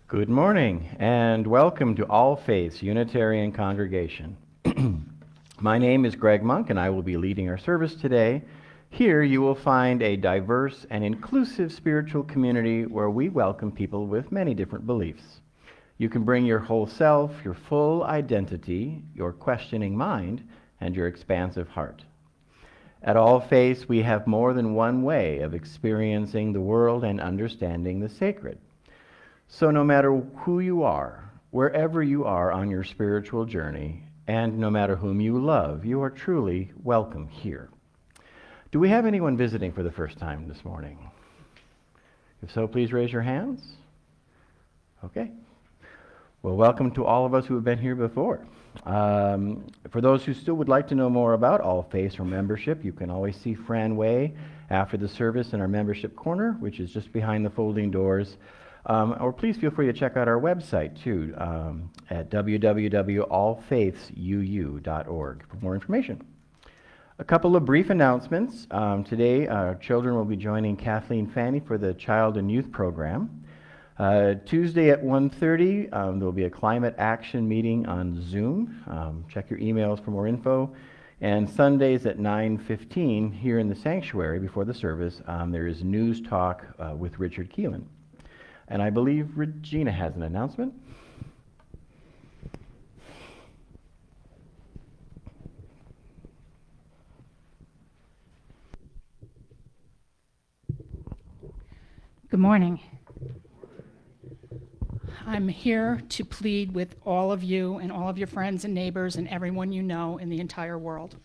Good morning and welcome to All Faiths Unitarian Congregation. My name is Greg Monk and I will be leading our service today. Here you will find a diverse and inclusive spiritual community where we welcome people with many different beliefs. You can bring your whole self, your full identity, your questioning mind, and your expansive heart. At All Faiths, we have more than one way of experiencing the world and understanding the sacred. So no matter who you are, wherever you are on your spiritual journey, and no matter whom you love, you are truly welcome here. Do we have anyone visiting for the first time this morning? If so, please raise your hands. Okay. Well, welcome to all of us who have been here before. For those who still would like to know more about All Faiths or membership, you can always see Fran Way after the service in our membership corner, which is just behind the folding doors. Or please feel free to check out our website too at www.allfaithsuu.org for more information. A couple of brief announcements. Today, our children will be joining Kathleen Fanny for the Child and Youth Program. Tuesday at 1:30, there will be a climate action meeting on Zoom. Check your emails for more info. And Sundays at 9:15 here in the sanctuary before the service, there is News Talk with Richard Keelan. And I believe Regina has an announcement. Good morning. I'm here to plead with all of you and all of your friends and neighbors and everyone you know in the entire world.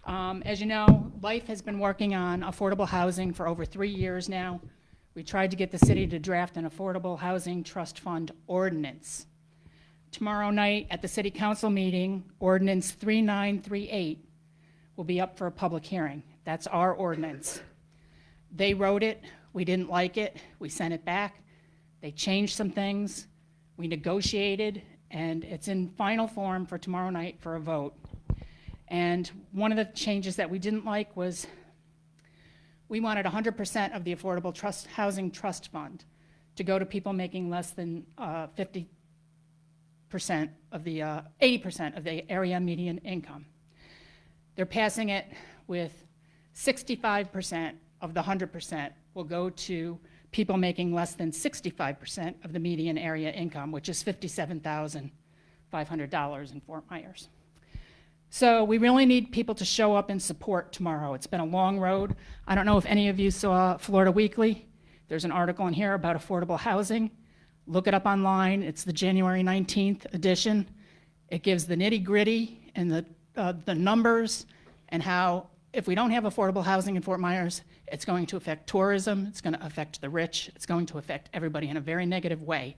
As you know, Life has been working on affordable housing for over 3 years now. We tried to get the city to draft an affordable housing trust fund ordinance. Tomorrow night at the city council meeting, ordinance 3938 will be up for a public hearing. That's our ordinance. They wrote it, we didn't like it, we sent it back. They changed some things, we negotiated, and it's in final form for tomorrow night for a vote. And one of the changes that we didn't like was we wanted 100% of the Affordable Housing Trust Fund to go to people making less than 80% of the area median income. They're passing it with 65% of the 100% will go to people making less than 65% of the median area income, which is $57,500 in Fort Myers. So we really need people to show up and support tomorrow. It's been a long road. I don't know if any of you saw Florida Weekly. There's an article in here about affordable housing. Look it up online. It's the January 19th edition. It gives the nitty-gritty and the numbers and how if we don't have affordable housing in Fort Myers, it's going to affect tourism, it's going to affect the rich, it's going to affect everybody in a very negative way.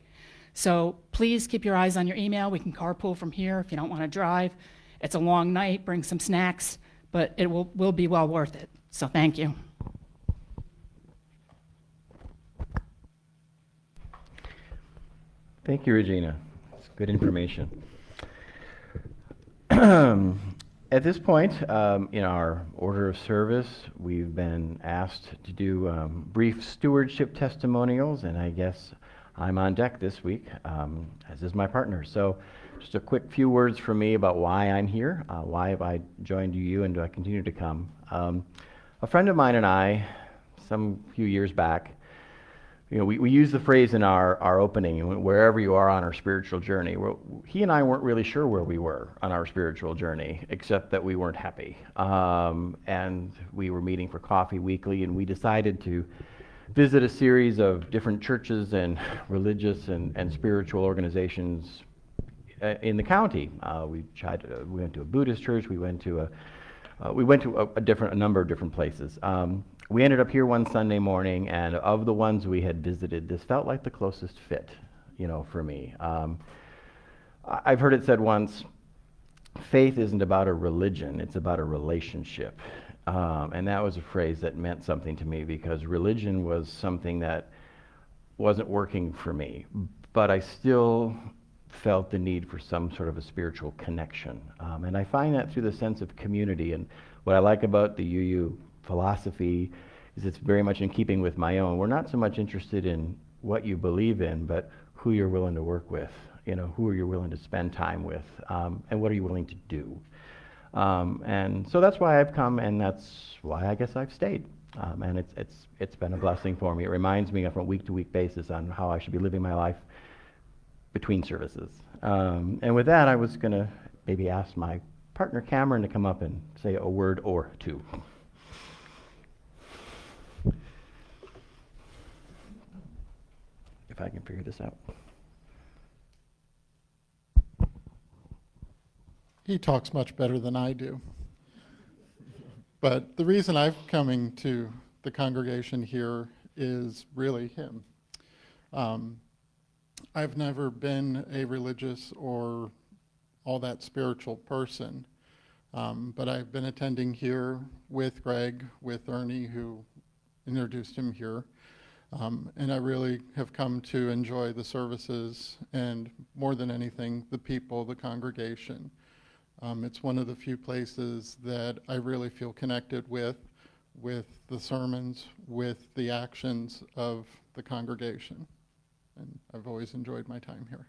So please keep your eyes on your email. We can carpool from here if you don't want to drive. It's a long night, bring some snacks, but it will be well worth it. So thank you. Thank you, Regina. It's good information. At this point, in our order of service, we've been asked to do brief stewardship testimonials, and I guess I'm on deck this week, as is my partner. So just a quick few words from me about why I'm here, why have I joined you, and do I continue to come. A friend of mine and I, some few years back, we use the phrase in our opening, wherever you are on our spiritual journey. He and I weren't really sure where we were on our spiritual journey, except that we weren't happy. And we were meeting for coffee weekly, and we decided to visit a series of different churches and religious and spiritual organizations in the county. We went to a Buddhist church. We went to a number of different places. We ended up here one Sunday morning, and of the ones we had visited, this felt like the closest fit, for me. I've heard it said once, faith isn't about a religion, it's about a relationship. And that was a phrase that meant something to me because religion was something that wasn't working for me, but I still felt the need for some sort of a spiritual connection. And I find that through the sense of community. And what I like about the UU philosophy is it's very much in keeping with my own. We're not so much interested in what you believe in, but who you're willing to work with, who are you willing to spend time with, and what are you willing to do. And so that's why I've come, and that's why I guess I've stayed. And it's been a blessing for me. It reminds me from a week-to-week basis on how I should be living my life between services. And with that, I was going to maybe ask my partner Cameron to come up and say a word or two. If I can figure this out. He talks much better than I do. But the reason I'm coming to the congregation here is really him. I've never been a religious or all that spiritual person, but I've been attending here with Greg, with Ernie, who introduced him here, and I really have come to enjoy the services and, more than anything, the people, the congregation. It's one of the few places that I really feel connected with the sermons, with the actions of the congregation. And I've always enjoyed my time here.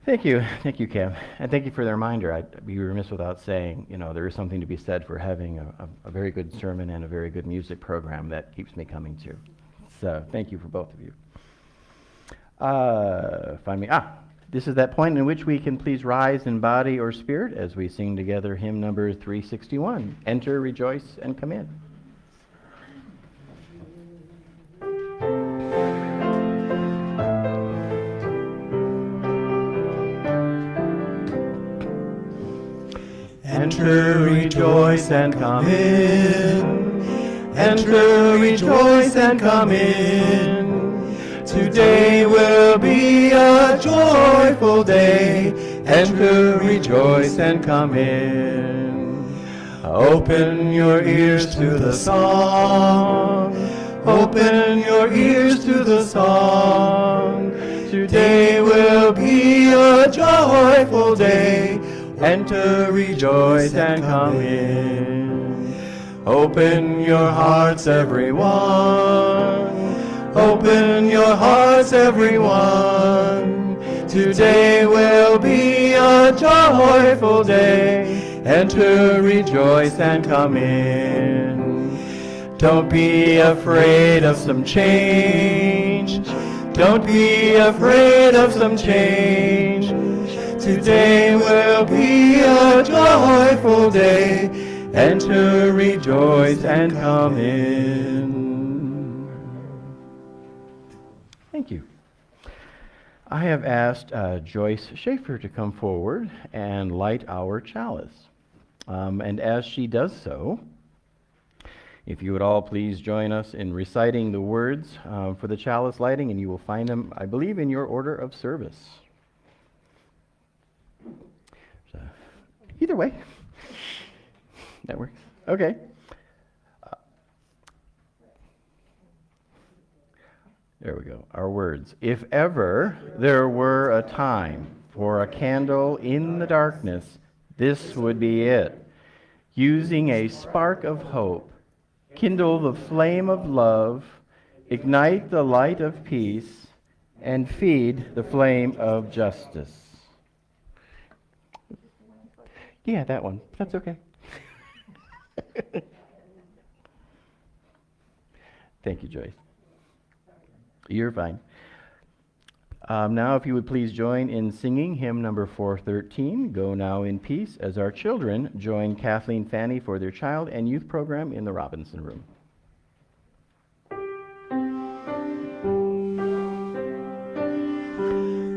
Thank you, Cam, and thank you for the reminder. I'd be remiss without saying, there is something to be said for having a very good sermon and a very good music program that keeps me coming to. So thank you for both of you. This is that point in which we can please rise in body or spirit as we sing together hymn number 361, Enter, Rejoice, and Come In. Enter, rejoice, and come in. Enter, rejoice, and come in. Today will be a joyful day. Enter, rejoice, and come in. Open your ears to the song. Open your ears to the song. Today will be a joyful day. Enter, rejoice, and come in. Open your hearts, everyone. Open your hearts, everyone. Today will be a joyful day. Enter, rejoice, and come in. Don't be afraid of some change. Don't be afraid of some change. Today will be a joyful day. Enter, rejoice, and come in. Thank you. I have asked Joyce Schaefer to come forward and light our chalice. And as she does so, if you would all please join us in reciting the words for the chalice lighting, and you will find them, I believe, in your order of service. Either way, that works. Okay. There we go. Our words. If ever there were a time for a candle in the darkness, this would be it. Using a spark of hope, kindle the flame of love, ignite the light of peace, and feed the flame of justice. Yeah, that one. That's okay. Thank you, Joyce. You're fine. Now, if you would please join in singing hymn number 413, Go Now in Peace, as our children join Kathleen Fanny for their child and youth program in the Robinson Room.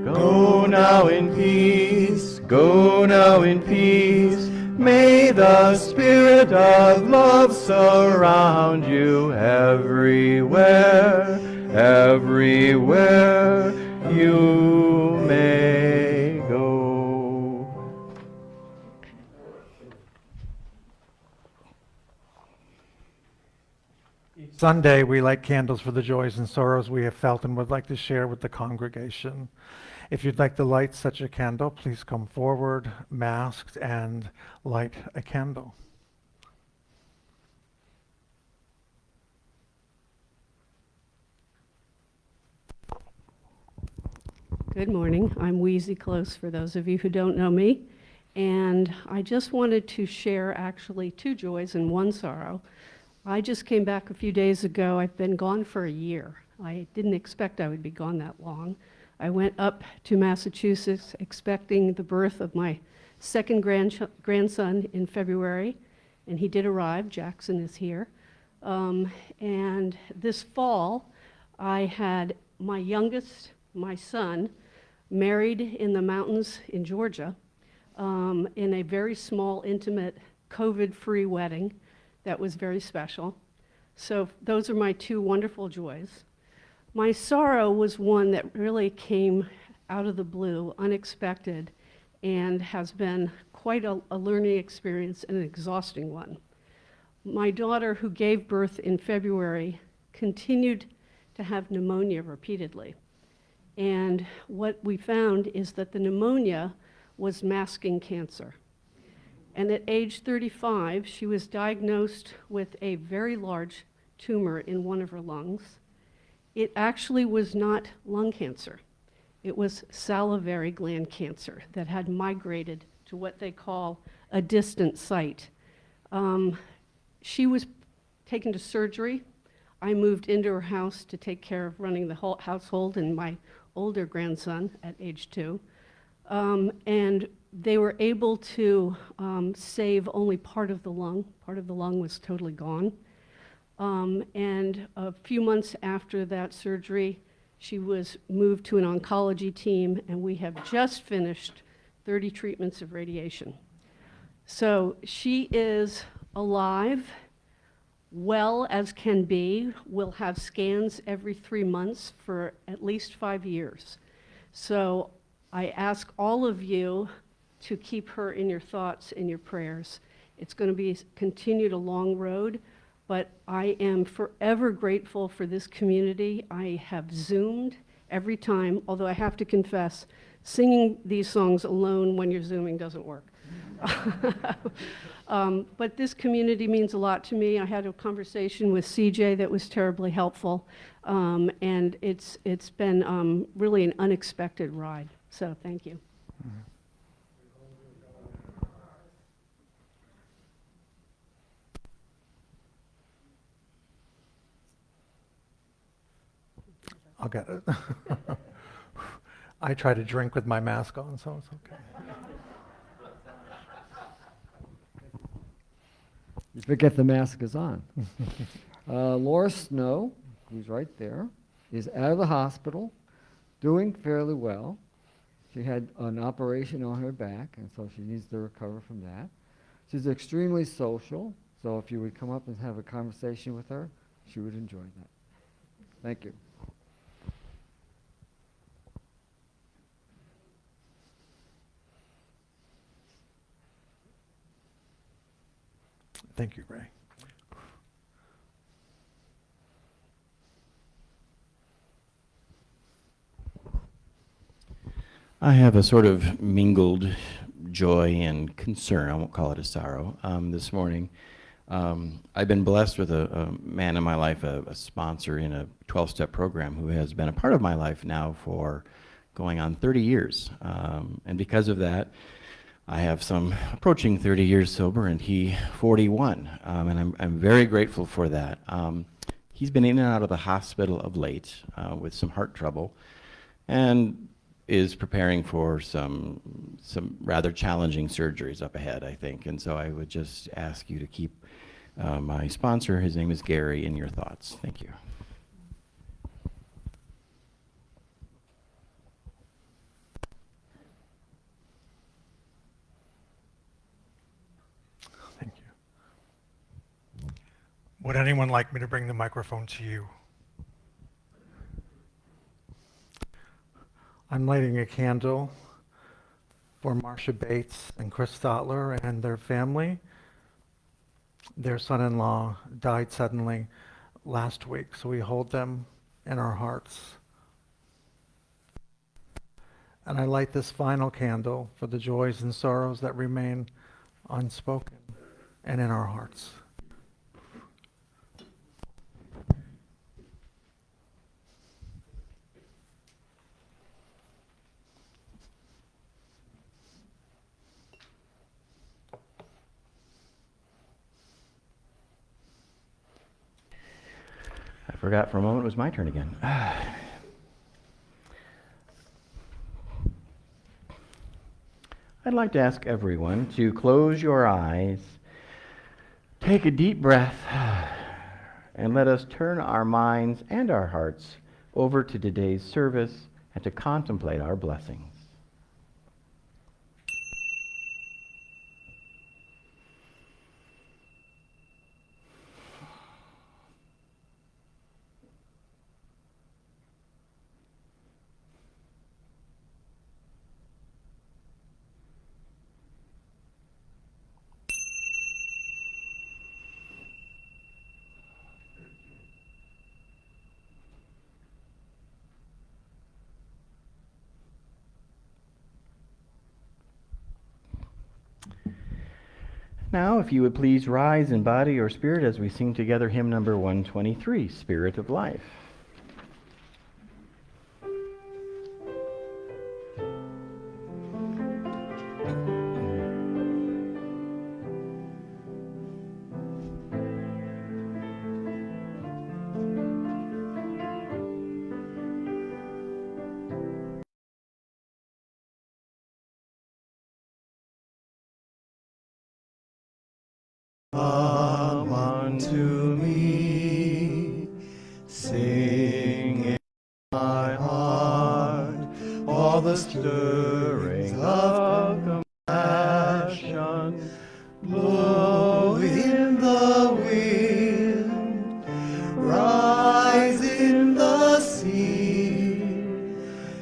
Go now in peace, go now in peace. May the spirit of love surround you everywhere, everywhere you may go. Each Sunday, we light candles for the joys and sorrows we have felt and would like to share with the congregation. If you'd like to light such a candle, please come forward, masked, and light a candle. Good morning. I'm Wheezy Close, for those of you who don't know me. And I just wanted to share actually 2 joys and 1 sorrow. I just came back a few days ago. I've been gone for a year. I didn't expect I would be gone that long. I went up to Massachusetts expecting the birth of my second grandson in February, and he did arrive. Jackson is here. And this fall, I had my youngest, my son, married in the mountains in Georgia, in a very small, intimate, COVID-free wedding that was very special. So those are my 2 wonderful joys. My sorrow was one that really came out of the blue, unexpected, and has been quite a learning experience and an exhausting one. My daughter, who gave birth in February, continued to have pneumonia repeatedly. And what we found is that the pneumonia was masking cancer. And at age 35, she was diagnosed with a very large tumor in one of her lungs. It actually was not lung cancer. It was salivary gland cancer that had migrated to what they call a distant site. She was taken to surgery. I moved into her house to take care of running the whole household and my older grandson at age 2. And they were able to save only part of the lung. Part of the lung was totally gone. And a few months after that surgery, she was moved to an oncology team, and we have just finished 30 treatments of radiation. So she is alive, well as can be, will have scans every 3 months for at least 5 years. So I ask all of you to keep her in your thoughts and your prayers. It's going to be continued a long road, but I am forever grateful for this community. I have Zoomed every time, although I have to confess, singing these songs alone when you're Zooming doesn't work. But this community means a lot to me. I had a conversation with CJ that was terribly helpful, and it's been really an unexpected ride. So thank you. I'll get it. I try to drink with my mask on, so it's okay. You forget the mask is on. Laura Snow, who's right there, is out of the hospital, doing fairly well. She had an operation on her back, and so she needs to recover from that. She's extremely social, so if you would come up and have a conversation with her, she would enjoy that. Thank you. Thank you, Ray. I have a sort of mingled joy and concern, I won't call it a sorrow, this morning. I've been blessed with a man in my life, a sponsor in a 12-step program who has been a part of my life now for going on 30 years. And because of that, I have some approaching 30 years sober and he 41, and I'm very grateful for that. He's been in and out of the hospital of late with some heart trouble and is preparing for some rather challenging surgeries up ahead, I think. And so I would just ask you to keep my sponsor, his name is Gary, in your thoughts. Thank you. Thank you. Would anyone like me to bring the microphone to you? I'm lighting a candle for Marcia Bates and Chris Stotler and their family. Their son-in-law died suddenly last week, so we hold them in our hearts. And I light this final candle for the joys and sorrows that remain unspoken and in our hearts. I forgot for a moment it was my turn again. I'd like to ask everyone to close your eyes, take a deep breath, and let us turn our minds and our hearts over to today's service and to contemplate our blessings. Now, if you would please rise in body or spirit as we sing together hymn number 123, Spirit of Life. Come unto me, sing in my heart, all the stirrings of compassion, blow in the wind, rise in the sea,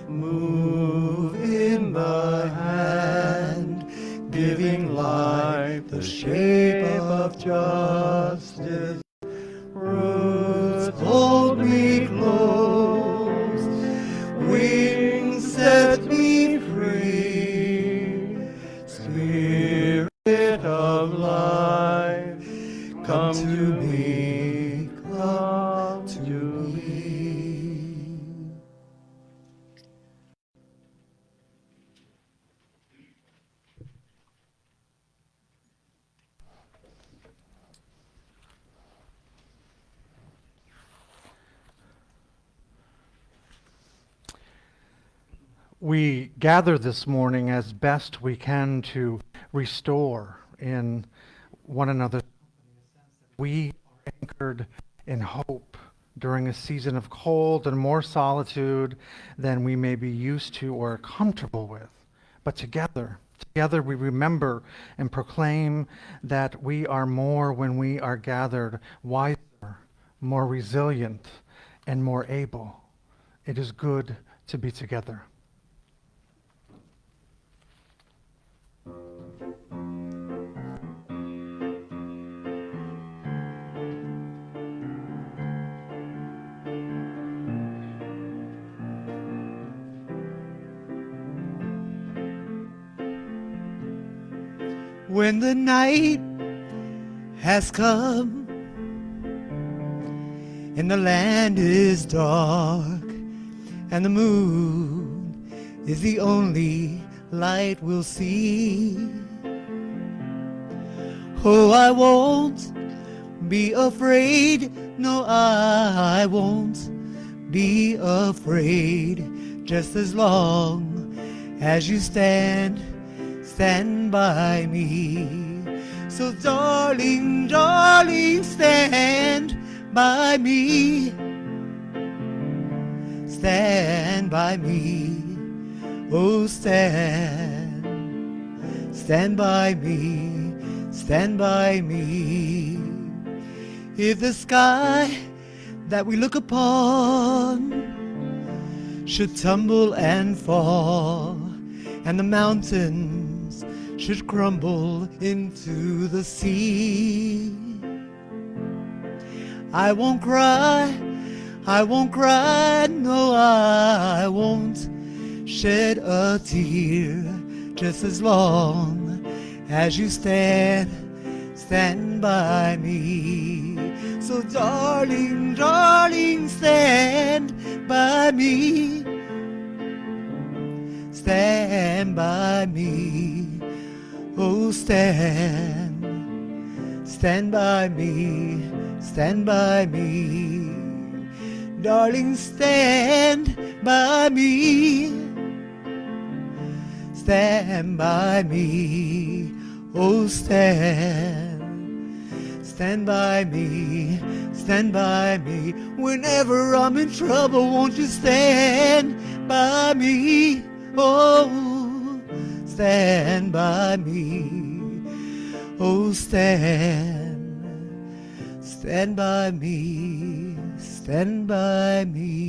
move in the hand, giving life the shape of justice. Roots hold me close, wings set me free. Spirit of life, come to me, come to me. We gather this morning as best we can to restore in one another. We are anchored in hope during a season of cold and more solitude than we may be used to or comfortable with. But together we remember and proclaim that we are more when we are gathered, wiser, more resilient, and more able. It is good to be together. When the night has come and the land is dark and the moon is the only light we'll see, oh, I won't be afraid, no, I won't be afraid, just as long as you stand by me. So darling, darling, stand by me. Stand by me. Oh, stand by me. Stand by me. If the sky that we look upon should tumble and fall, and the mountains should crumble into the sea, I won't cry, no, I won't shed a tear just as long as you stand by me. So darling, darling, stand by me. Stand by me. Oh, stand by me. Stand by me. Darling, stand by me. Stand by me. Oh, stand by me, stand by me. Whenever I'm in trouble, won't you stand by me? Oh, stand by me. Oh, stand by me, stand by me.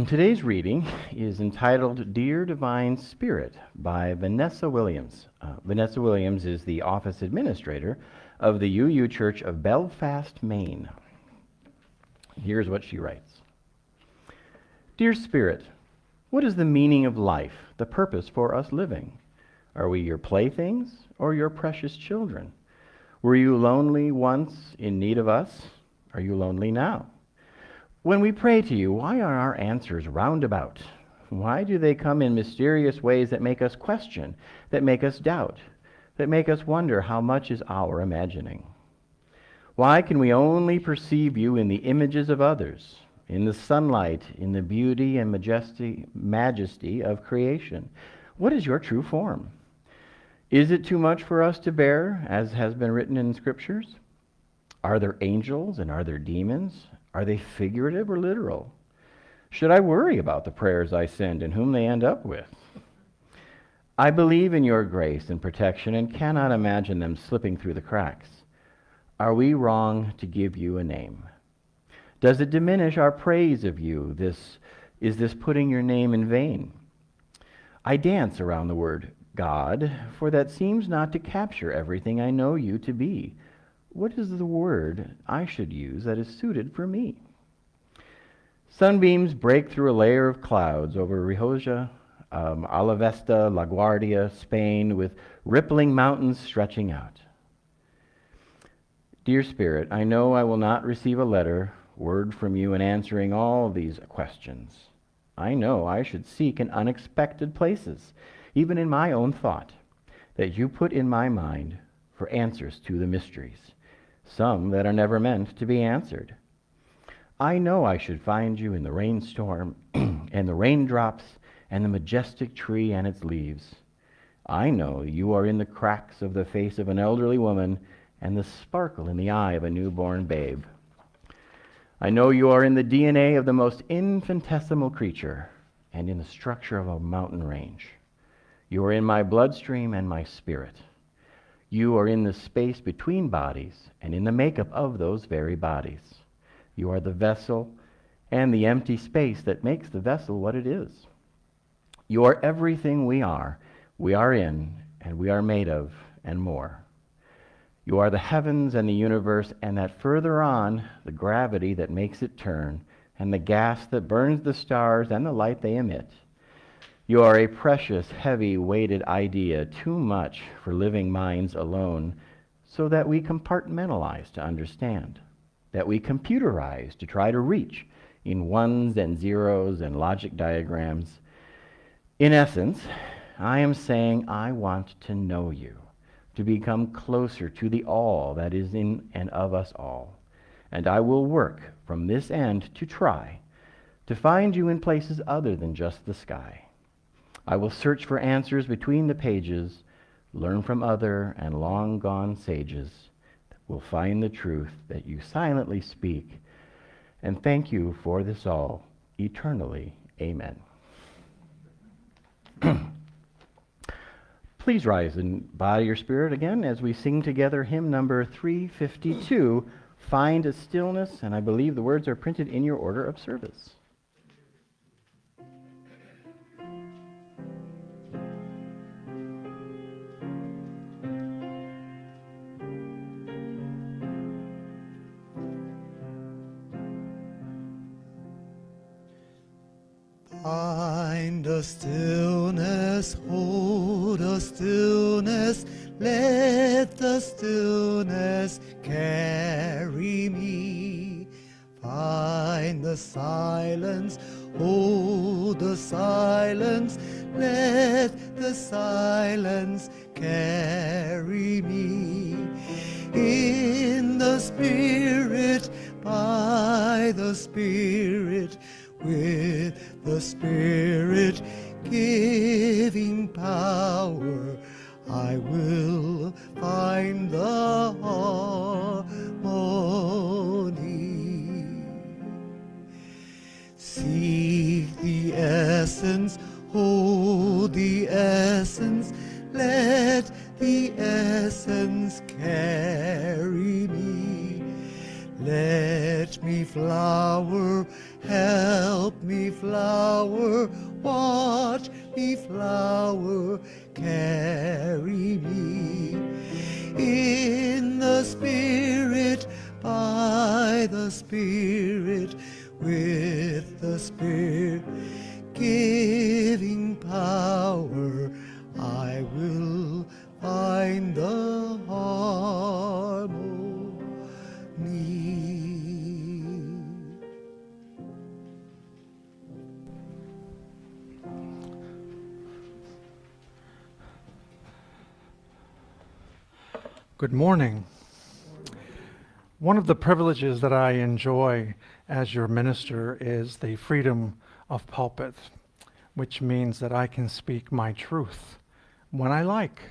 Today's reading is entitled Dear Divine Spirit by Vanessa Williams. Vanessa Williams is the office administrator of the UU Church of Belfast, Maine. Here's what she writes. Dear Spirit, what is the meaning of life, the purpose for us living? Are we your playthings or your precious children? Were you lonely once in need of us? Are you lonely now? When we pray to you, why are our answers roundabout? Why do they come in mysterious ways that make us question, that make us doubt, that make us wonder how much is our imagining? Why can we only perceive you in the images of others, in the sunlight, in the beauty and majesty of creation? What is your true form? Is it too much for us to bear, as has been written in scriptures? Are there angels and are there demons? Are they figurative or literal? Should I worry about the prayers I send and whom they end up with? I believe in your grace and protection and cannot imagine them slipping through the cracks. Are we wrong to give you a name? Does it diminish our praise of you? Is this putting your name in vain? I dance around the word God, for that seems not to capture everything I know you to be. What is the word I should use that is suited for me? Sunbeams break through a layer of clouds over Rioja, Alavesta, LaGuardia, Spain, with rippling mountains stretching out. Dear Spirit, I know I will not receive a letter, word from you in answering all these questions. I know I should seek in unexpected places, even in my own thought, that you put in my mind for answers to the mysteries, some that are never meant to be answered. I know I should find you in the rainstorm and the raindrops and the majestic tree and its leaves. I know you are in the cracks of the face of an elderly woman and the sparkle in the eye of a newborn babe. I know you are in the DNA of the most infinitesimal creature and in the structure of a mountain range. You are in my bloodstream and my spirit. You are in the space between bodies and in the makeup of those very bodies. You are the vessel and the empty space that makes the vessel what it is. You are everything we are in, and we are made of, and more. You are the heavens and the universe, and that further on, the gravity that makes it turn, and the gas that burns the stars and the light they emit. You are a precious, heavy-weighted idea, too much for living minds alone, so that we compartmentalize to understand, that we computerize to try to reach in ones and zeros and logic diagrams. In essence, I am saying I want to know you, to become closer to the all that is in and of us all. And I will work from this end to try to find you in places other than just the sky. I will search for answers between the pages, learn from other and long-gone sages, will find the truth that you silently speak, and thank you for this all, eternally. Amen. Please rise in body or spirit again as we sing together hymn number 352, Find a Stillness, and I believe the words are printed in your order of service. the stillness, hold the stillness, let the stillness carry me. Find the silence, hold the silence, let the silence carry me. In the Spirit, by the Spirit, with the Spirit giving power, I will find the harmony. Seek the essence, hold the essence, let the essence carry me. Let me flower, help me flower, watch me flower, carry me. In the Spirit, by the Spirit, with the Spirit giving power, I will find the harmony. Good morning. One of the privileges that I enjoy as your minister is the freedom of pulpit, which means that I can speak my truth when I like.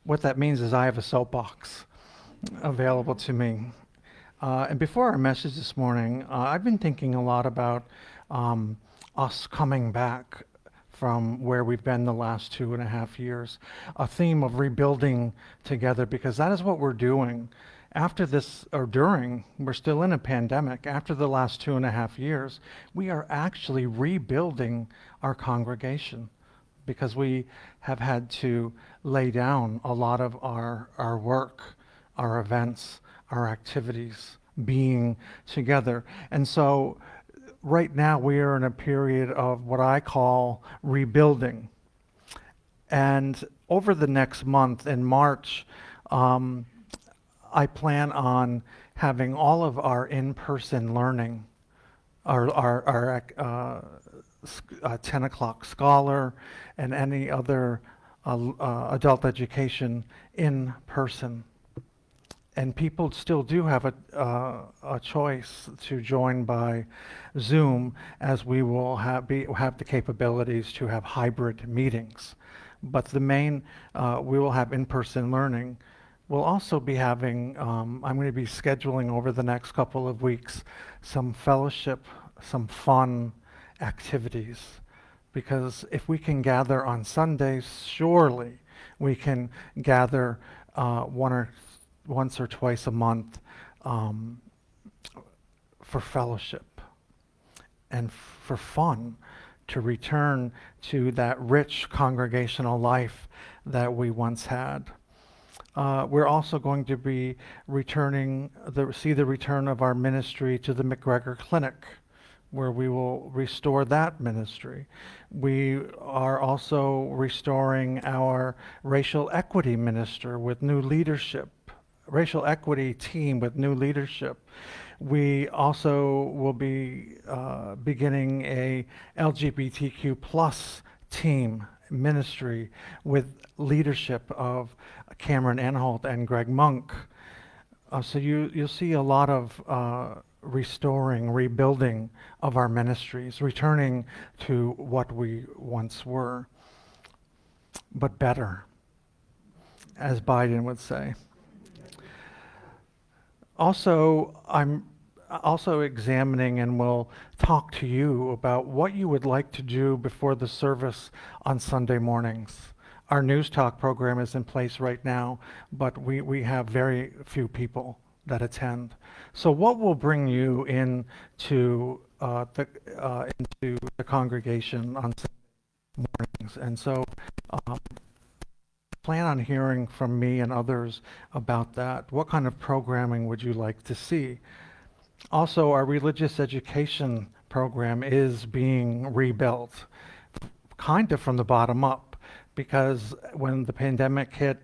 What that means is I have a soapbox available to me. And before our message this morning, I've been thinking a lot about us coming back from where we've been the last 2.5 years, a theme of rebuilding together, because that is what we're doing. After this, or during, we're still in a pandemic, after the last 2.5 years, we are actually rebuilding our congregation because we have had to lay down a lot of our work, our events, our activities, being together. And so right now we are in a period of what I call rebuilding. And over the next month, in March, I plan on having all of our in-person learning, our 10 o'clock scholar and any other adult education in person. And people still do have a choice to join by Zoom, as we will have the capabilities to have hybrid meetings. But the main, we will have in-person learning. We'll also be having, I'm going to be scheduling over the next couple of weeks some fellowship, some fun activities. Because if we can gather on Sundays, surely we can gather once or twice a month for fellowship and for fun, to return to that rich congregational life that we once had. We're also going to be see the return of our ministry to the McGregor Clinic, where we will restore that ministry. We are also restoring our racial equity minister with new leadership, racial equity team with new leadership. We also will be beginning a LGBTQ plus team ministry with leadership of Cameron Anholt and Greg Monk. So you'll see a lot of restoring, rebuilding of our ministries, returning to what we once were, but better, as Biden would say. Also, I'm also examining and will talk to you about what you would like to do before the service on Sunday mornings. Our News Talk program is in place right now, but we have very few people that attend. So what will bring you into the congregation on Sunday mornings? And so plan on hearing from me and others about that. What kind of programming would you like to see? Also, our religious education program is being rebuilt, kind of from the bottom up, because when the pandemic hit,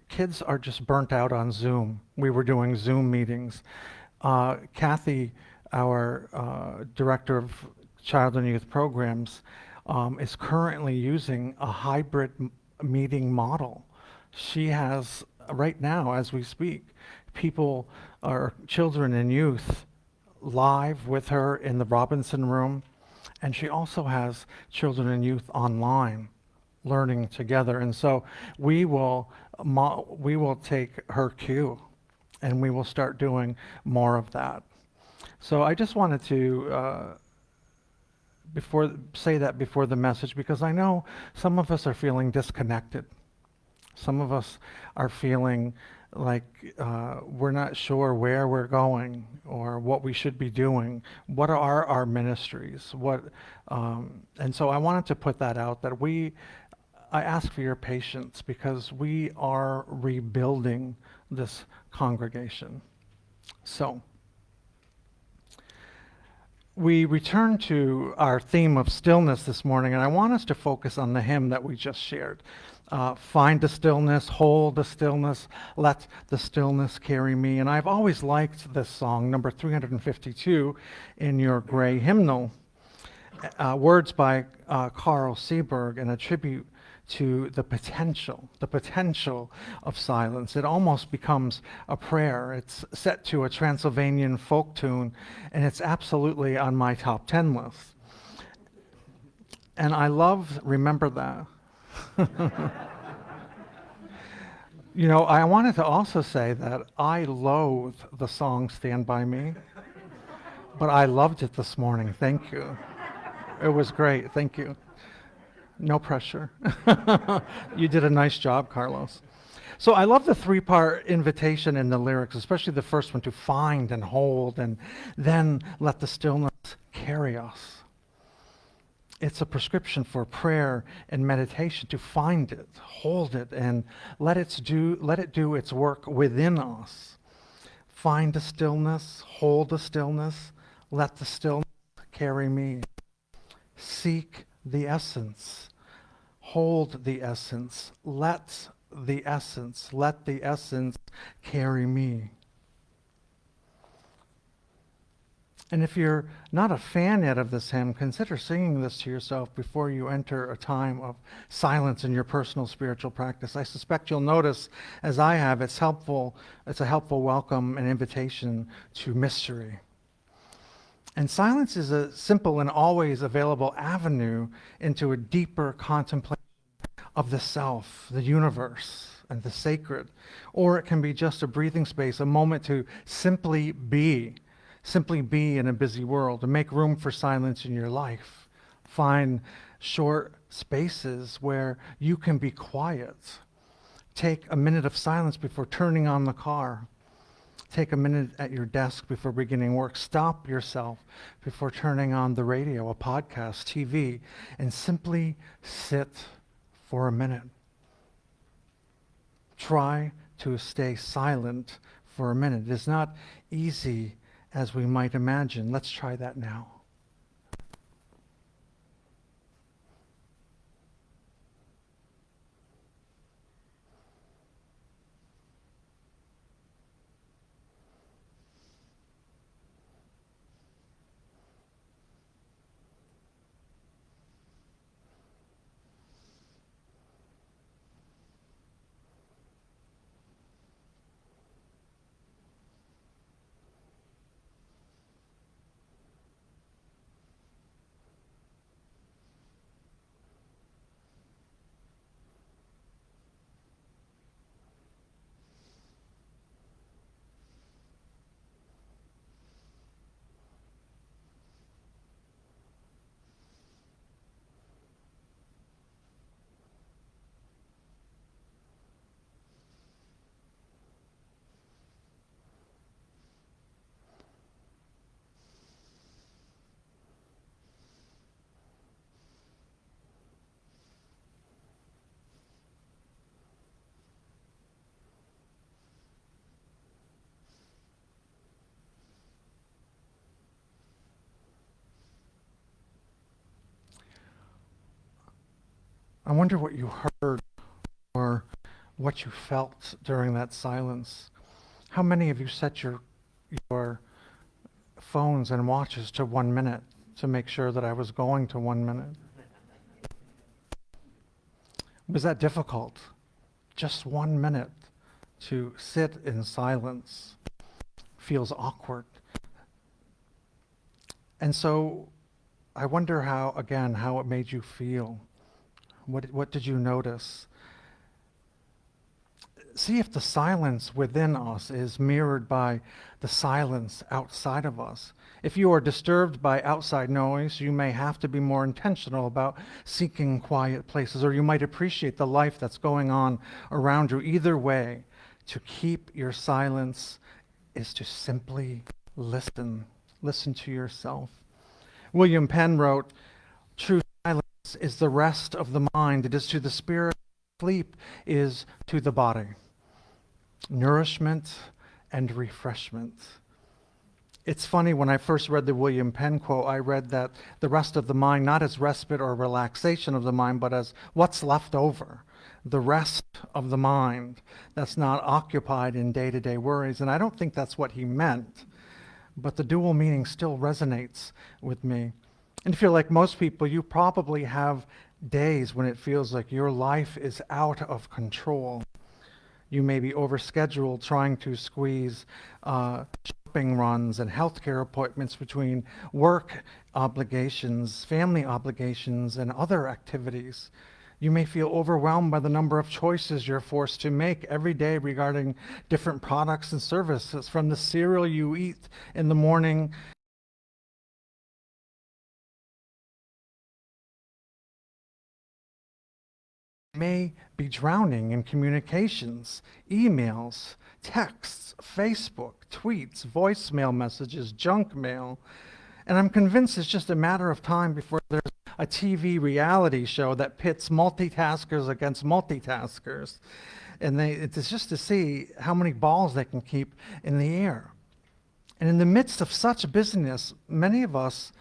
kids are just burnt out on Zoom. We were doing Zoom meetings. Kathy, our director of child and youth programs, is currently using a hybrid meeting model. She has, right now, as we speak, people, or children and youth, live with her in the Robinson Room, and she also has children and youth online learning together. And so we will take her cue, and we will start doing more of that. So I just wanted to say that before the message, because I know some of us are feeling disconnected. Some of us are feeling like we're not sure where we're going or what we should be doing. What are our ministries? And so I wanted to put that out, that I ask for your patience, because we are rebuilding this congregation. So we return to our theme of stillness this morning, and I want us to focus on the hymn that we just shared. Find the stillness, hold the stillness, let the stillness carry me. And I've always liked this song, number 352 in your gray hymnal. Words by Carl Seberg, and a tribute to the potential of silence. It almost becomes a prayer. It's set to a Transylvanian folk tune, and it's absolutely on my top 10 list. And I love Remember That. You know, I wanted to also say that I loathe the song Stand By Me, but I loved it this morning. Thank you. It was great. Thank you. No pressure. You did a nice job, Carlos. So I love the three-part invitation in the lyrics, especially the first one, to find and hold, and then let the stillness carry us. It's a prescription for prayer and meditation, to find it, hold it, and let it do its work within us. Find the stillness, hold the stillness, let the stillness carry me. Seek the essence, hold the essence, let the essence carry me. And if you're not a fan yet of this hymn, consider singing this to yourself before you enter a time of silence in your personal spiritual practice. I suspect you'll notice, as I have, it's a helpful welcome and invitation to mystery. And silence is a simple and always available avenue into a deeper contemplation of the self, the universe, and the sacred. Or it can be just a breathing space, a moment to simply be in a busy world, and make room for silence in your life. Find short spaces where you can be quiet. Take a minute of silence before turning on the car. Take a minute at your desk before beginning work. Stop yourself before turning on the radio, a podcast, TV, and simply sit for a minute. Try to stay silent for a minute. It is not easy as we might imagine. Let's try that now. I wonder what you heard or what you felt during that silence. How many of you set your phones and watches to 1 minute to make sure that I was going to 1 minute? Was that difficult? Just 1 minute to sit in silence feels awkward. And so I wonder how it made you feel. What did you notice? See if the silence within us is mirrored by the silence outside of us. If you are disturbed by outside noise, you may have to be more intentional about seeking quiet places, or you might appreciate the life that's going on around you. Either way, to keep your silence is to simply listen. Listen to yourself. William Penn wrote, "True silence is the rest of the mind. It is to the spirit. Sleep is to the body. Nourishment and refreshment." It's funny, when I first read the William Penn quote, I read that the rest of the mind, not as respite or relaxation of the mind, but as what's left over. The rest of the mind that's not occupied in day-to-day worries. And I don't think that's what he meant, but the dual meaning still resonates with me. And if you're like most people, you probably have days when it feels like your life is out of control. You may be overscheduled trying to squeeze shopping runs and healthcare appointments between work obligations, family obligations, and other activities. You may feel overwhelmed by the number of choices you're forced to make every day regarding different products and services, from the cereal you eat in the morning may be drowning in communications, emails, texts, Facebook, tweets, voicemail messages, junk mail. And I'm convinced it's just a matter of time before there's a TV reality show that pits multitaskers against multitaskers. And it's just to see how many balls they can keep in the air. And in the midst of such busyness, many of us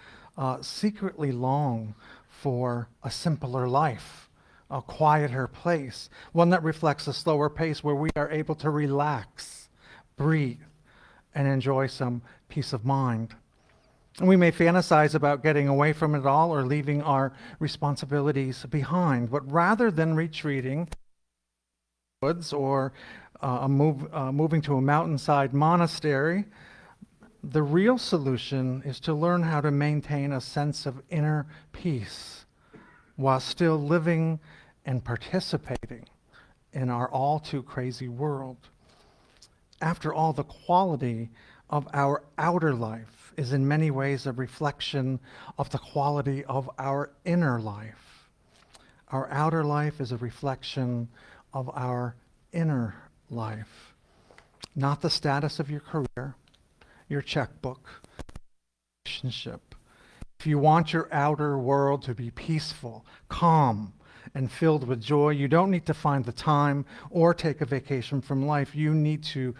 secretly long for a simpler life, a quieter place, one that reflects a slower pace where we are able to relax, breathe, and enjoy some peace of mind. And we may fantasize about getting away from it all or leaving our responsibilities behind, but rather than retreating woods or moving to a mountainside monastery, the real solution is to learn how to maintain a sense of inner peace while still living and participating in our all too crazy world. After all, the quality of our outer life is in many ways a reflection of the quality of our inner life. Our outer life is a reflection of our inner life, not the status of your career, your checkbook, relationship. If you want your outer world to be peaceful, calm, and filled with joy, you don't need to find the time or take a vacation from life. You need to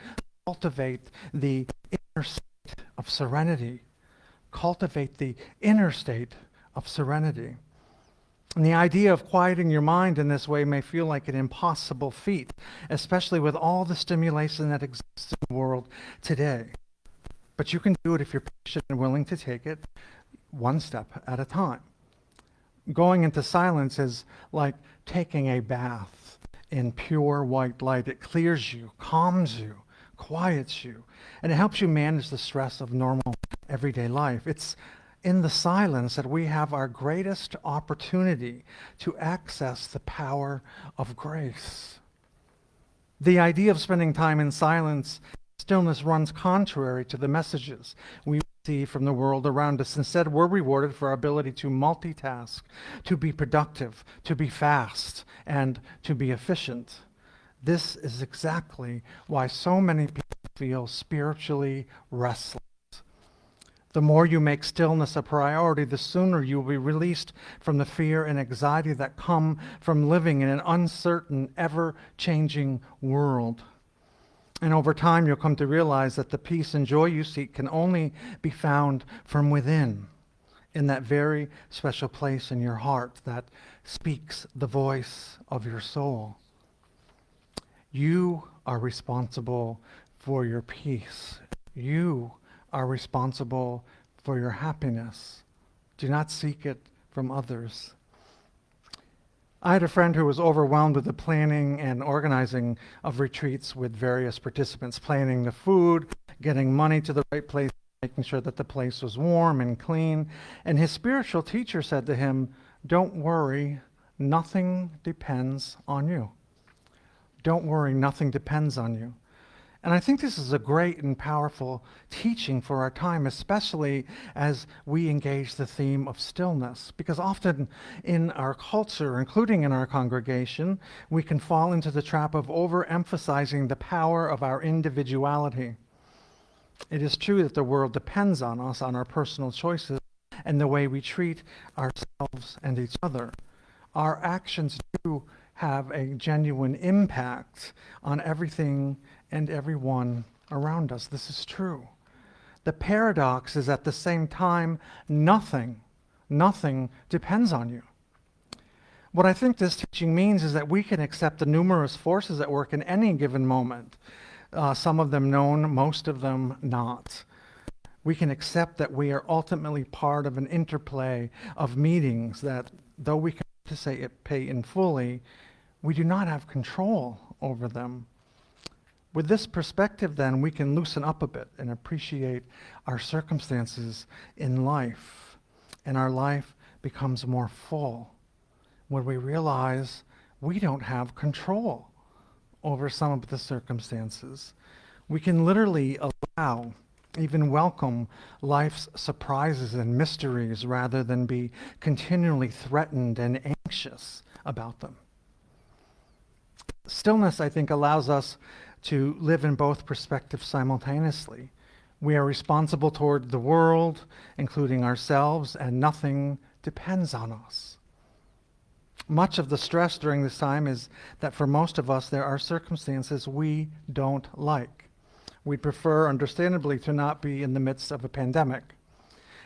cultivate the inner state of serenity. Cultivate the inner state of serenity. And the idea of quieting your mind in this way may feel like an impossible feat, especially with all the stimulation that exists in the world today. But you can do it if you're patient and willing to take it one step at a time. Going into silence is like taking a bath in pure white light. It clears you, calms you, quiets you, and it helps you manage the stress of normal everyday life. It's in the silence that we have our greatest opportunity to access the power of grace. The idea of spending time in silence, stillness, runs contrary to the messages we see from the world around us. Instead, we're rewarded for our ability to multitask, to be productive, to be fast, and to be efficient. This is exactly why so many people feel spiritually restless. The more you make stillness a priority, the sooner you will be released from the fear and anxiety that come from living in an uncertain, ever-changing world. And over time, you'll come to realize that the peace and joy you seek can only be found from within. in that very special place in your heart that speaks the voice of your soul. You are responsible for your peace. You are responsible for your happiness. Do not seek it from others. I had a friend who was overwhelmed with the planning and organizing of retreats with various participants, planning the food, getting money to the right place, making sure that the place was warm and clean. And his spiritual teacher said to him, "Don't worry, nothing depends on you. Don't worry, nothing depends on you." And I think this is a great and powerful teaching for our time, especially as we engage the theme of stillness. Because often in our culture, including in our congregation, we can fall into the trap of overemphasizing the power of our individuality. It is true that the world depends on us, on our personal choices, and the way we treat ourselves and each other. Our actions do have a genuine impact on everything and everyone around us. This is true. The paradox is at the same time, nothing depends on you. What I think this teaching means is that we can accept the numerous forces at work in any given moment, some of them known, most of them not. We can accept that we are ultimately part of an interplay of meetings that, though we can participate in fully, we do not have control over them. With this perspective, then, we can loosen up a bit and appreciate our circumstances in life, and our life becomes more full when we realize we don't have control over some of the circumstances. We can literally allow, even welcome, life's surprises and mysteries rather than be continually threatened and anxious about them. Stillness, I think, allows us to live in both perspectives simultaneously. We are responsible toward the world, including ourselves, and nothing depends on us. Much of the stress during this time is that for most of us, there are circumstances we don't like. We'd prefer, understandably, to not be in the midst of a pandemic.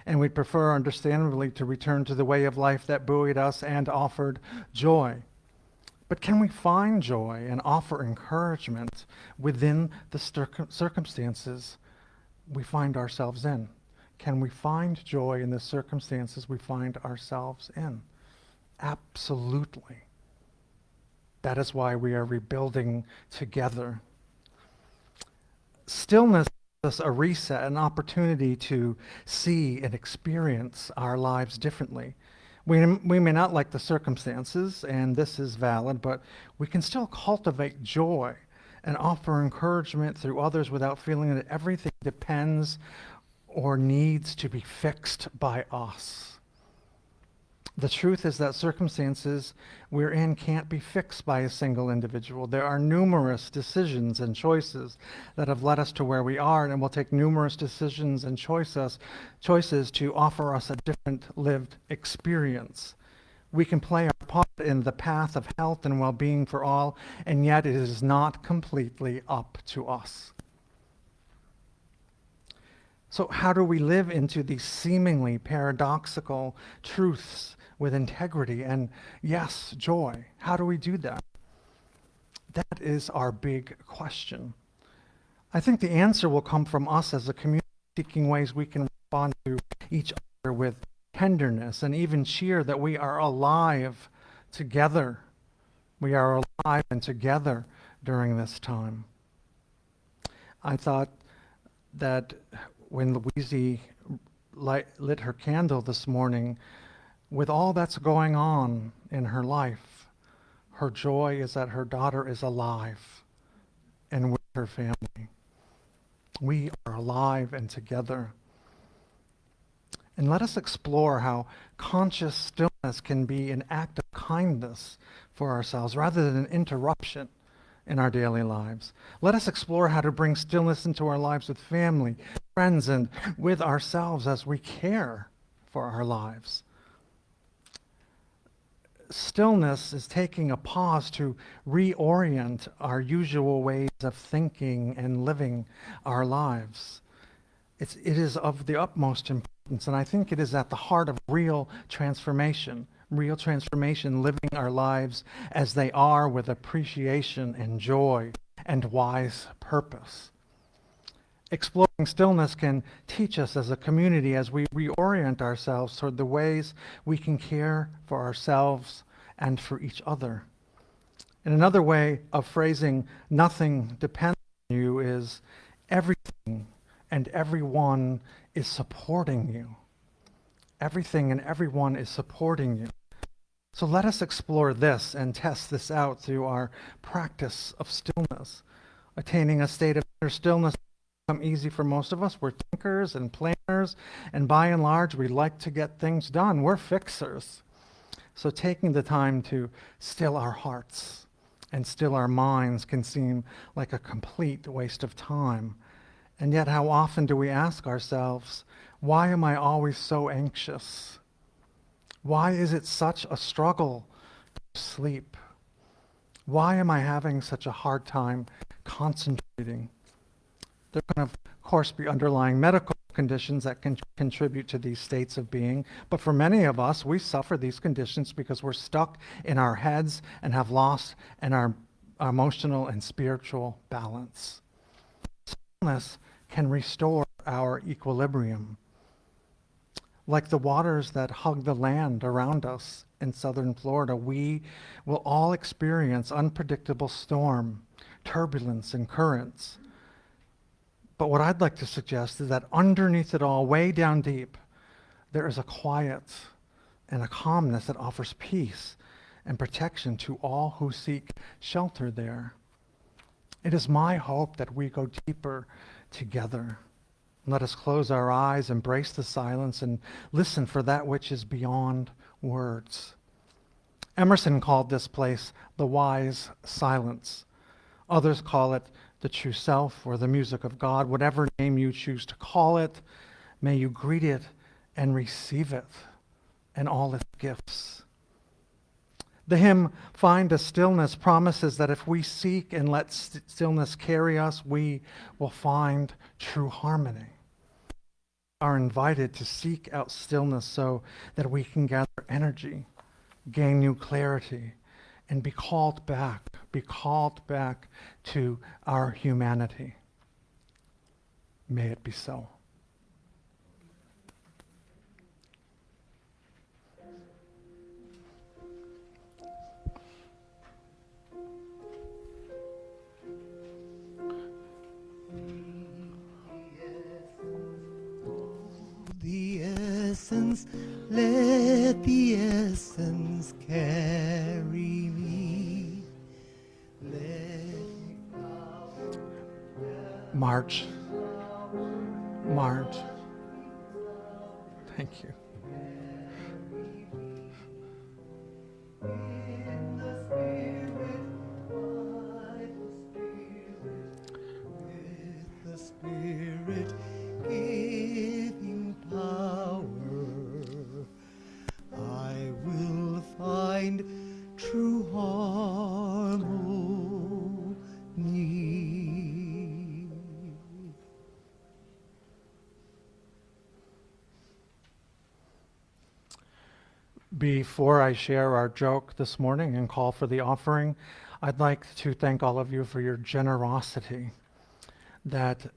And we'd prefer, understandably, to return to the way of life that buoyed us and offered joy. But can we find joy and offer encouragement within the circumstances we find ourselves in? Can we find joy in the circumstances we find ourselves in? Absolutely. That is why we are rebuilding together. Stillness gives us a reset, an opportunity to see and experience our lives differently. We may not like the circumstances, and this is valid, but we can still cultivate joy and offer encouragement through others without feeling that everything depends or needs to be fixed by us. The truth is that circumstances we're in can't be fixed by a single individual. There are numerous decisions and choices that have led us to where we are, and it will take numerous decisions and choices to offer us a different lived experience. We can play our part in the path of health and well-being for all, and yet it is not completely up to us. So how do we live into these seemingly paradoxical truths with integrity and, yes, joy? How do we do that? That is our big question. I think the answer will come from us as a community, seeking ways we can respond to each other with tenderness and even cheer that we are alive together. We are alive and together during this time. I thought that when Louise lit her candle this morning, with all that's going on in her life, her joy is that her daughter is alive and with her family. We are alive and together. And let us explore how conscious stillness can be an act of kindness for ourselves rather than an interruption in our daily lives. Let us explore how to bring stillness into our lives with family, friends, and with ourselves as we care for our lives. Stillness is taking a pause to reorient our usual ways of thinking and living our lives. It is of the utmost importance And I think it is at the heart of real transformation, living our lives as they are with appreciation and joy and wise purpose. Exploring stillness can teach us as a community as we reorient ourselves toward the ways we can care for ourselves and for each other. And another way of phrasing nothing depends on you is everything and everyone is supporting you. Everything and everyone is supporting you. So let us explore this and test this out through our practice of stillness. Attaining a state of inner stillness come easy for most of us. We're thinkers and planners, and by and large, we like to get things done. We're fixers. So taking the time to still our hearts and still our minds can seem like a complete waste of time. And yet, how often do we ask ourselves, why am I always so anxious? Why is it such a struggle to sleep? Why am I having such a hard time concentrating? There can, of course, be underlying medical conditions that can contribute to these states of being, but for many of us, we suffer these conditions because we're stuck in our heads and have lost in our emotional and spiritual balance. Stillness can restore our equilibrium. Like the waters that hug the land around us in southern Florida, we will all experience unpredictable storm, turbulence, and currents. But what I'd like to suggest is that underneath it all, way down deep, there is a quiet and a calmness that offers peace and protection to all who seek shelter there. It is my hope that we go deeper together. Let us close our eyes, embrace the silence, and listen for that which is beyond words. Emerson called this place the wise silence. Others call it the true self or the music of God. Whatever name you choose to call it, may you greet it and receive it and all its gifts. The hymn, Find a Stillness, promises that if we seek and let stillness carry us, we will find true harmony. We are invited to seek out stillness so that we can gather energy, gain new clarity, and be called back to our humanity. May it be so. The essence, let the essence carry me. March. Thank you. The Spirit giving power, I will find true harmony. Before I share our joke this morning and call for the offering, I'd like to thank all of you for your generosity that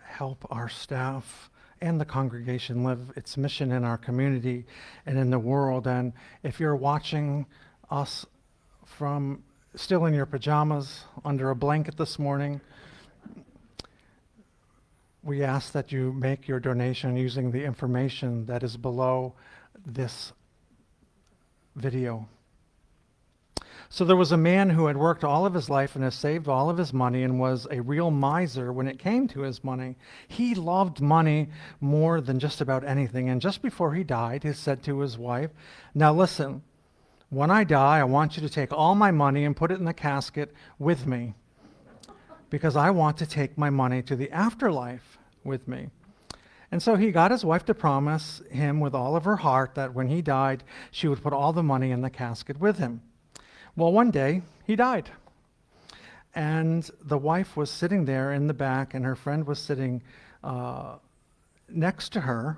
help our staff and the congregation live its mission in our community and in the world. And if you're watching us from still in your pajamas under a blanket this morning, we ask that you make your donation using the information that is below this video. So there was a man who had worked all of his life and has saved all of his money and was a real miser when it came to his money. He loved money more than just about anything. And just before he died, he said to his wife, "Now listen, when I die, I want you to take all my money and put it in the casket with me, because I want to take my money to the afterlife with me." And so he got his wife to promise him with all of her heart that when he died, she would put all the money in the casket with him. Well, one day, he died. And the wife was sitting there in the back, and her friend was sitting next to her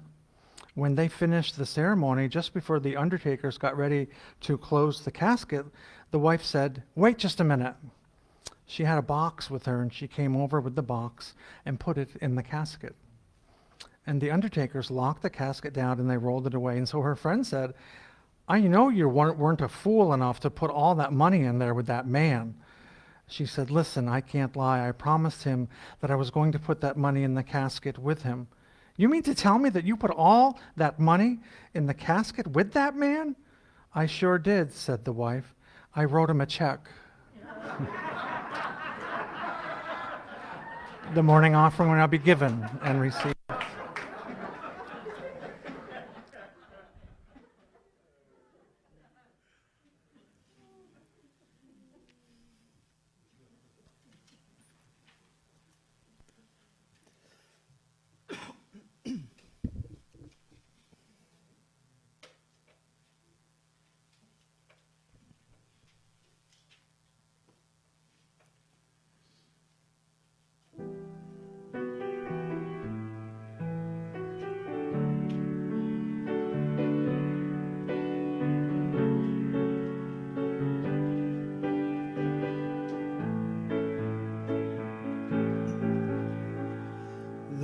When they finished the ceremony, just before the undertakers got ready to close the casket, the wife said, "Wait just a minute." She had a box with her, and she came over with the box and put it in the casket. And the undertakers locked the casket down and they rolled it away. And so her friend said, "I know you weren't a fool enough to put all that money in there with that man." She said, "Listen, I can't lie. I promised him that I was going to put that money in the casket with him." "You mean to tell me that you put all that money in the casket with that man?" "I sure did," said the wife. "I wrote him a check." The morning offering will now be given and received.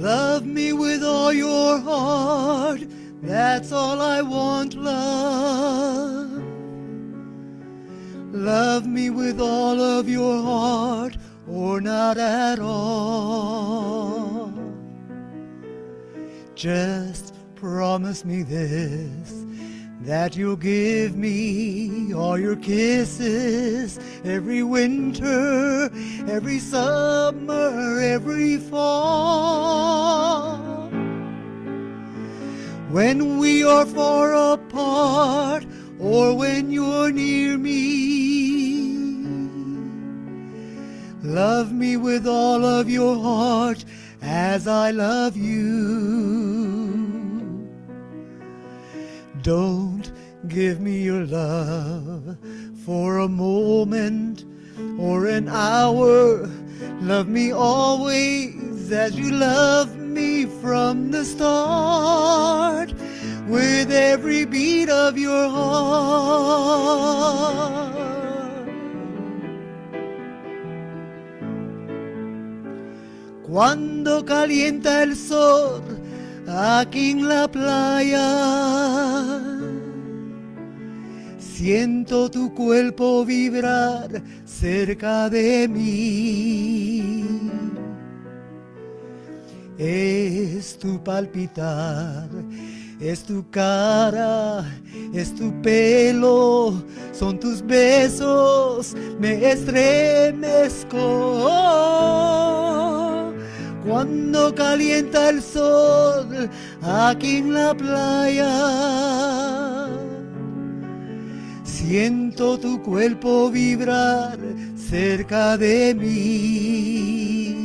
Love me with all your heart, that's all I want, love. Love me with all of your heart, or not at all. Just promise me this, that you'll give me all your kisses every winter, every summer, every fall. When we are far apart, or when you're near me, love me with all of your heart as I love you. Don't give me your love for a moment or an hour. Love me always as you love me from the start, with every beat of your heart. Cuando calienta el sol aquí en la playa, siento tu cuerpo vibrar cerca de mí. Es tu palpitar, es tu cara, es tu pelo, son tus besos, me estremezco. Cuando calienta el sol aquí en la playa, siento tu cuerpo vibrar cerca de mí.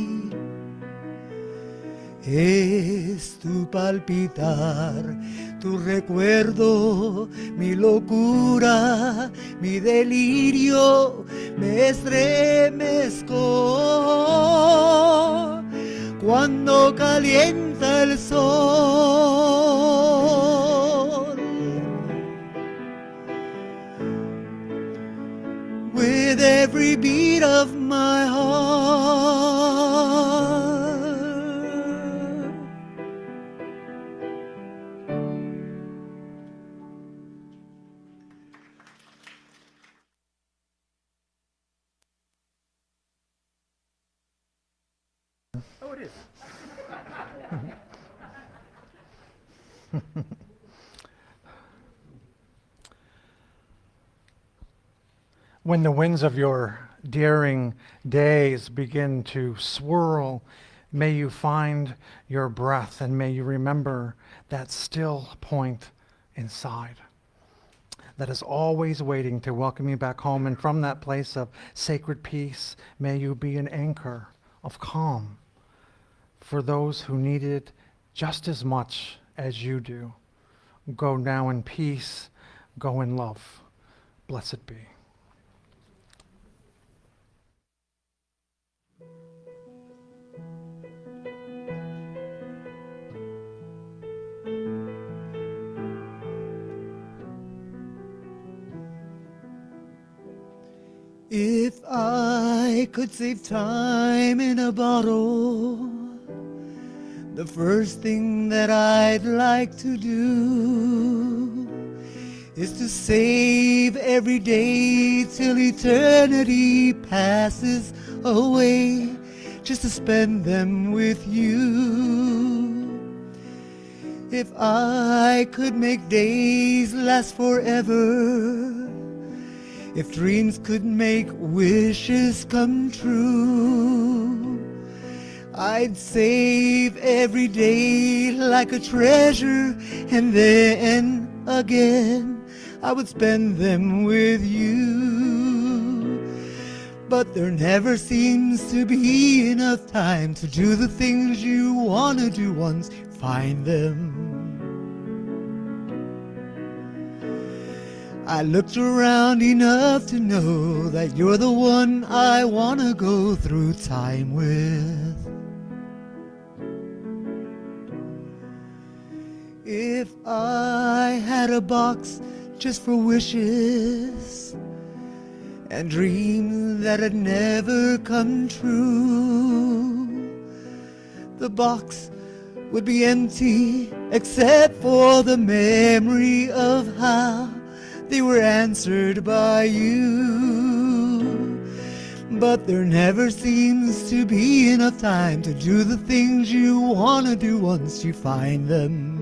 Es tu palpitar, tu recuerdo, mi locura, mi delirio, me estremezco cuando calienta el sol. With every beat of my heart. Oh, it is. When the winds of your daring days begin to swirl, may you find your breath and may you remember that still point inside that is always waiting to welcome you back home. And from that place of sacred peace, may you be an anchor of calm for those who need it just as much as you do. Go now in peace, go in love. Blessed be. could save time in a bottle, the first thing that I'd like to do is to save every day till eternity passes away, just to spend them with you. If I could make days last forever, if dreams could make wishes come true, I'd save every day like a treasure, and then again I would spend them with you. But there never seems to be enough time to do the things you want to do once you find them. I looked around enough to know that you're the one I want to go through time with. If I had a box just for wishes and dreams that had never come true, the box would be empty except for the memory of how they were answered by you. But there never seems to be enough time to do the things you want to do once you find them.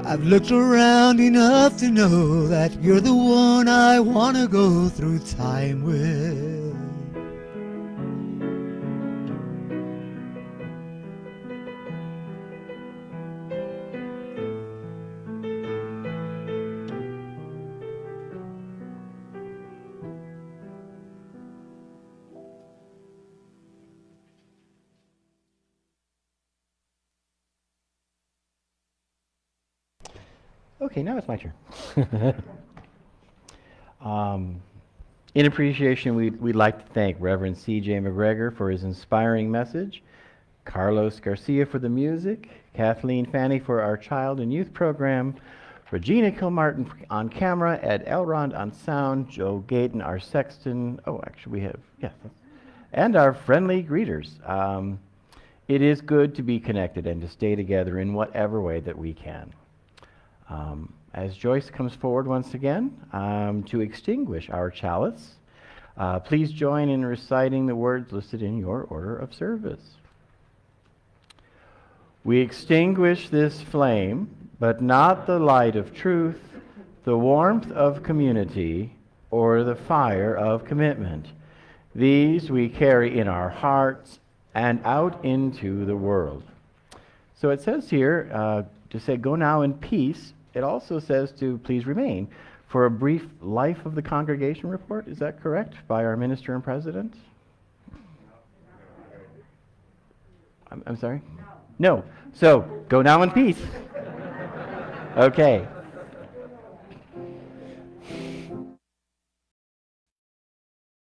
I've looked around enough to know that you're the one I want to go through time with. Okay, now it's my turn. In appreciation, we'd like to thank Reverend C.J. McGregor for his inspiring message, Carlos Garcia for the music, Kathleen Fanny for our child and youth program, Regina Kilmartin on camera, Ed Elrond on sound, Joe Gayton, our sexton. Oh, actually we have, yes. And our friendly greeters. It is good to be connected and to stay together in whatever way that we can. As Joyce comes forward once again to extinguish our chalice, please join in reciting the words listed in your order of service. We extinguish this flame, but not the light of truth, the warmth of community, or the fire of commitment. These we carry in our hearts and out into the world. So it says here to say, go now in peace. It also says to please remain for a brief Life of the Congregation report. Is that correct? By our minister and president? I'm sorry? No. So, go now in peace. Okay.